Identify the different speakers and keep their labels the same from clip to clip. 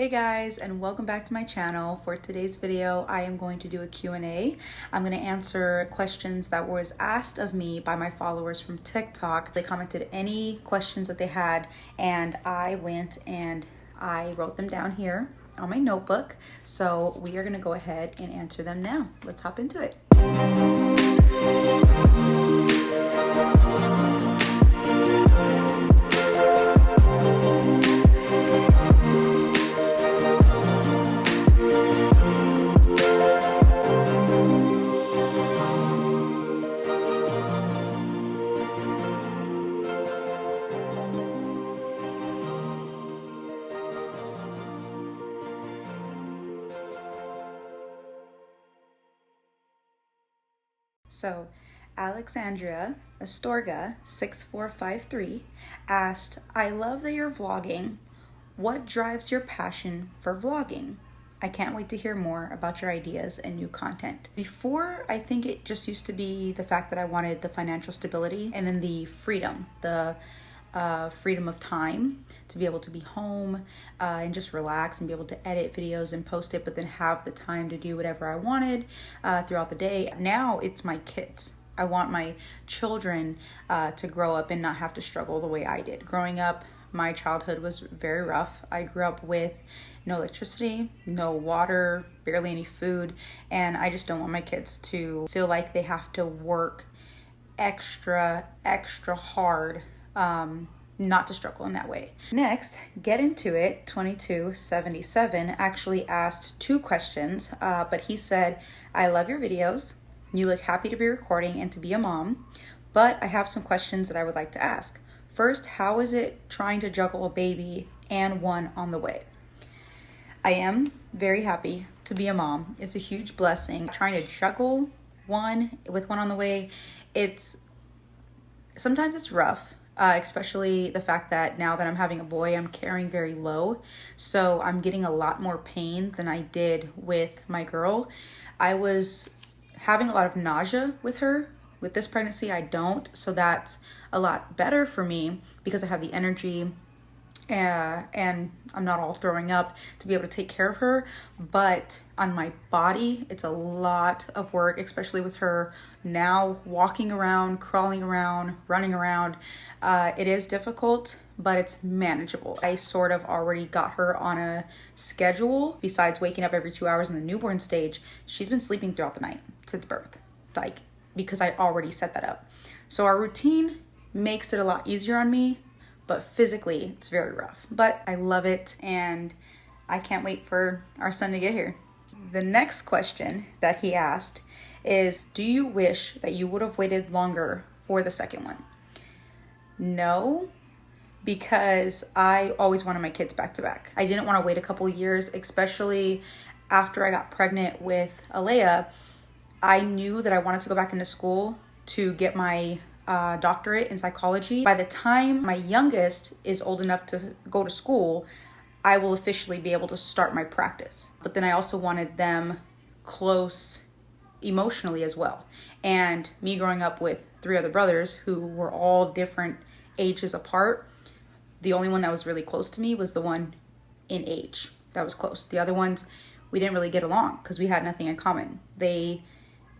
Speaker 1: Hey guys, and welcome back to my channel. For today's video, I am going to do a Q&A. I'm going to answer questions that was asked of me by my followers from TikTok. They commented any questions that they had, and I went and I wrote them down here on my notebook. So we are going to go ahead and answer them now. Let's hop into it. So Alexandria Astorga 6453 asked, I love that you're vlogging. What drives your passion for vlogging? I can't wait to hear more about your ideas and new content. Before, I think it just used to be the fact that I wanted the financial stability and then the freedom, freedom of time to be able to be home and just relax and be able to edit videos and post it, but then have the time to do whatever I wanted throughout the day. Now it's my kids. I want my children to grow up and not have to struggle the way I did. Growing up, my childhood was very rough. I grew up with no electricity, no water, barely any food, and I just don't want my kids to feel like they have to work extra hard not to struggle in that way. Next, Get Into It 2277 actually asked two questions, but he said, I love your videos. You look happy to be recording and to be a mom, but I have some questions that I would like to ask. First, how is it trying to juggle a baby and one on the way? I am very happy to be a mom. It's a huge blessing. Trying to juggle one with one on the way, sometimes it's rough. Especially the fact that now that I'm having a boy, I'm carrying very low. So I'm getting a lot more pain than I did with my girl. I was having a lot of nausea with her. With this pregnancy, I don't. So that's a lot better for me because I have the energy and I'm not all throwing up to be able to take care of her. But on my body, it's a lot of work, especially with her now walking around, crawling around, running around. It is difficult, but it's manageable. I sort of already got her on a schedule. Besides waking up every 2 hours in the newborn stage, she's been sleeping throughout the night since birth, because I already set that up. So our routine makes it a lot easier on me, but physically it's very rough. But I love it, and I can't wait for our son to get here. The next question that he asked is, do you wish that you would have waited longer for the second one? No, because I always wanted my kids back to back. I didn't want to wait a couple years, especially after I got pregnant with Alea. I knew that I wanted to go back into school to get my doctorate in psychology. By the time my youngest is old enough to go to school, I will officially be able to start my practice. But then I also wanted them close emotionally as well. And me growing up with three other brothers who were all different ages apart, the only one that was really close to me was the one in age that was close. The other ones, we didn't really get along because we had nothing in common. They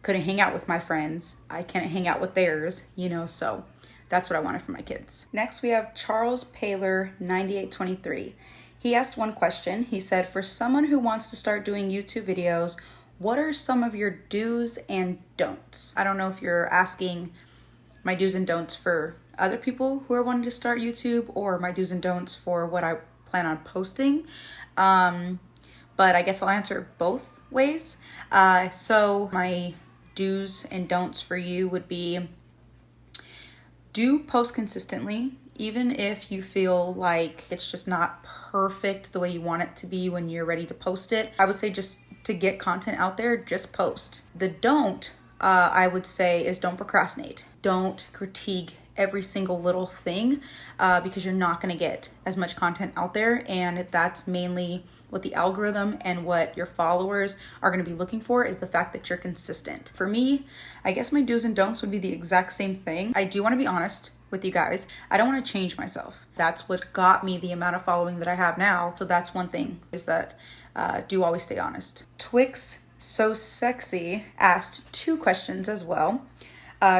Speaker 1: couldn't hang out with my friends. I couldn't hang out with theirs, so that's what I wanted for my kids. Next, we have Charles Paler 9823. He asked one question. He said, for someone who wants to start doing YouTube videos, what are some of your do's and don'ts? I don't know if you're asking my do's and don'ts for other people who are wanting to start YouTube or my do's and don'ts for what I plan on posting. But I guess I'll answer both ways. So my do's and don'ts for you would be, do post consistently, even if you feel like it's just not perfect the way you want it to be when you're ready to post it. I would say just to get content out there, just post. The don't, I would say, is don't procrastinate. Don't critique every single little thing because you're not going to get as much content out there, and that's mainly what the algorithm and what your followers are going to be looking for, is the fact that you're consistent. For me, I guess my do's and don'ts would be the exact same thing. I do want to be honest with you guys. I don't want to change myself. That's what got me the amount of following that I have now. So that's one thing, is that do always stay honest. Twix So Sexy asked 2 questions as well.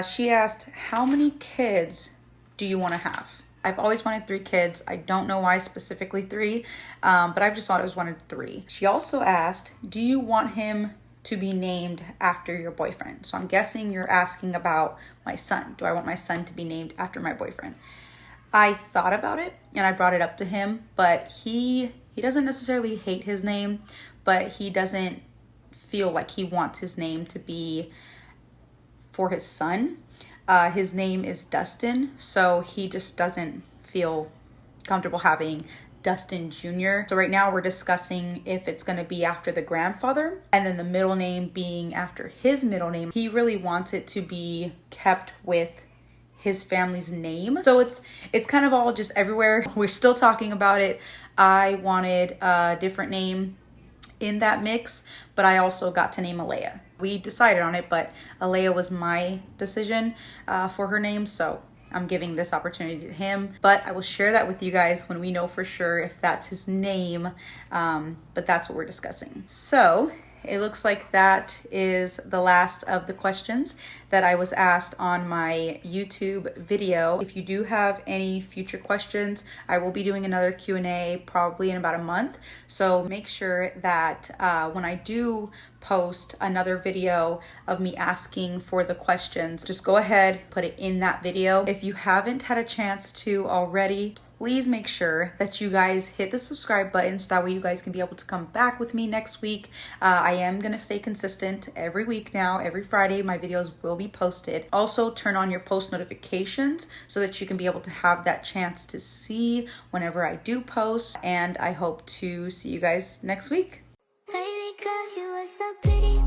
Speaker 1: She asked, how many kids do you want to have? I've always wanted 3 kids. I don't know why specifically 3, but I've just always wanted 3. She also asked, do you want him to be named after your boyfriend? So I'm guessing you're asking about my son. Do I want my son to be named after my boyfriend? I thought about it and I brought it up to him, but he doesn't necessarily hate his name, but he doesn't feel like he wants his name to be for his son. His name is Dustin, so he just doesn't feel comfortable having Dustin Jr. So right now we're discussing if it's going to be after the grandfather and then the middle name being after his middle name. He really wants it to be kept with his family's name. So it's kind of all just everywhere. We're still talking about it. I wanted a different name in that mix, but I also got to name Alea. We decided on it, but Alea was my decision for her name, so I'm giving this opportunity to him. But I will share that with you guys when we know for sure if that's his name, but that's what we're discussing. So it looks like that is the last of the questions that I was asked on my YouTube video. If you do have any future questions, I will be doing another Q&A probably in about a month. So make sure that when I do post another video of me asking for the questions, just go ahead, put it in that video. If you haven't had a chance to already, please make sure that you guys hit the subscribe button so that way you guys can be able to come back with me next week. I am gonna stay consistent every week now. Every Friday my videos will be posted. Also turn on your post notifications so that you can be able to have that chance to see whenever I do post. And I hope to see you guys next week.
Speaker 2: Baby girl, you are so pretty.